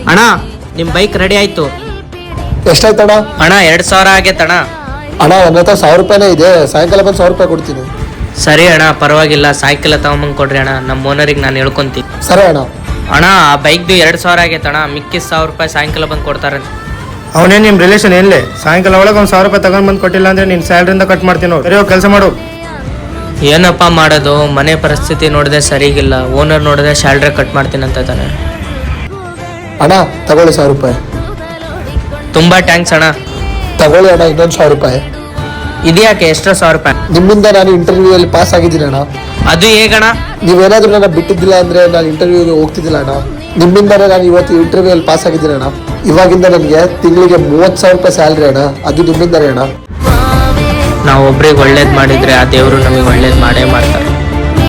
ಅಣ್ಣ ನಿಮ್ಮ bike ready ಆಯ್ತು. ಎಷ್ಟಾಯ್ತಣ್ಣ? ಅಣ್ಣ 2000 ಆಗೈತಣ್ಣ. ಅಣ್ಣ ನನ್ನ ಹತ್ರ 1000 ರೂಪಾಯಿನೇ ಇದೆ, ಸಾಯಂಕಾಲ ಬಂದು 1000 ರೂಪಾಯಿ ಕೊಡ್ತೀನಿ. ಸರಿ ಅಣ್ಣ, ಪರವಾಗಿಲ್ಲ. ಸಾಯಂಕಾಲ ತಗೊಂಬಂದು ಕೊಡ್ರಿ ಅಣ್ಣ, ನಮ್ಮ ಓನರಿಗೆ ನಾನು ಹೇಳ್ಕೊಂತೀನಿ. ಸರಿ ಅಣ್ಣ. ಅಣ್ಣ ಆ ಬೈಕ್ದು 2000 ಆಗೈತಣ್ಣ, ಮಿಕ್ಕಿ 1000 ರೂಪಾಯಿ ಸಾಯಂಕಾಲ ಬಂದು ಕೊಡ್ತಾರೆ. ಅವನೇ ನಿಮ್ಮ ರಿಲೇಷನ್ ಏನ್ಲೇ? ಸಾಯಂಕಾಲ ಒಳಗೆ ಒಂದು 1000 ರೂಪಾಯಿ ತಗೊಂಡ್ ಬಂದು ಕೊಟ್ಟಿಲ್ಲ ಅಂದ್ರೆ ನಿನ್ನ ಸ್ಯಾಲ್ರಿಯಿಂದ ಕಟ್ ಮಾಡ್ತೀನಿ ನೋಡಿ. ಸರಿ ಕೆಲಸ ಮಾಡು. ಏನಪ್ಪ ಮಾಡೋದು, ಮನೆ ಪರಿಸ್ಥಿತಿ ನೋಡಿದೆ ಸರಿಗಿಲ್ಲ. ಓನರ್ ನೋಡಿದೆ ಸ್ಯಾಲ್ರಿ ಕಟ್ ಮಾಡ್ತೀನಿ ಅಂತ ಇದ್ದಾನೆ. ಅಣ್ಣ ತಗೊಳ್ಳಿ 1000 ರೂಪಾಯಿ. ತುಂಬಾ ಟ್ಯಾಂಕ್ಸ್ ಅಣ್ಣ. ತಗೊಳ್ಳಿ ಅಣ್ಣ, ಇನ್ನೊಂದು 1000 ರೂಪಾಯಿ. ಇದ್ಯಾಕೆ ಎಷ್ಟೋ 1000 ರೂಪಾಯಿ? ನಿಮ್ಮಿಂದ ನಾನು ಇಂಟರ್ವ್ಯೂ ಅಲ್ಲಿ ಪಾಸ್ ಆಗಿದ್ದೀನಿ ಅಣ್ಣ. ಅದು ಹೇಗಣ್ಣ? ನೀವೇನಾದ್ರೂ ನನ್ನ ಬಿಟ್ಟಿದ್ದಿಲ್ಲ ಅಂದ್ರೆ ನಾನು ಇಂಟರ್ವ್ಯೂಗೆ ಹೋಗ್ತಿದ್ದಿಲ್ಲ ಅಣ್ಣ. ನಿಮ್ಮಿಂದಾನೇ ನಾನು ಇವತ್ತು ಇಂಟರ್ವ್ಯೂ ಅಲ್ಲಿ ಪಾಸ್ ಆಗಿದ್ದೀನಿ ಅಣ್ಣ. ಇವಾಗಿಂದ ನನಗೆ ತಿಂಗಳಿಗೆ 30,000 ರೂಪಾಯಿ ಸ್ಯಾಲ್ರಿ ಅಣ್ಣ, ಅದು ನಿಮ್ಮಿಂದಾನೇ ಅಣ್ಣ. ನಾವು ಒಬ್ರಿಗೆ ಒಳ್ಳೇದು ಮಾಡಿದ್ರೆ ಆ ದೇವರು ನಮಗೆ ಒಳ್ಳೇದು ಮಾಡೇ ಮಾಡ್ತಾರೆ.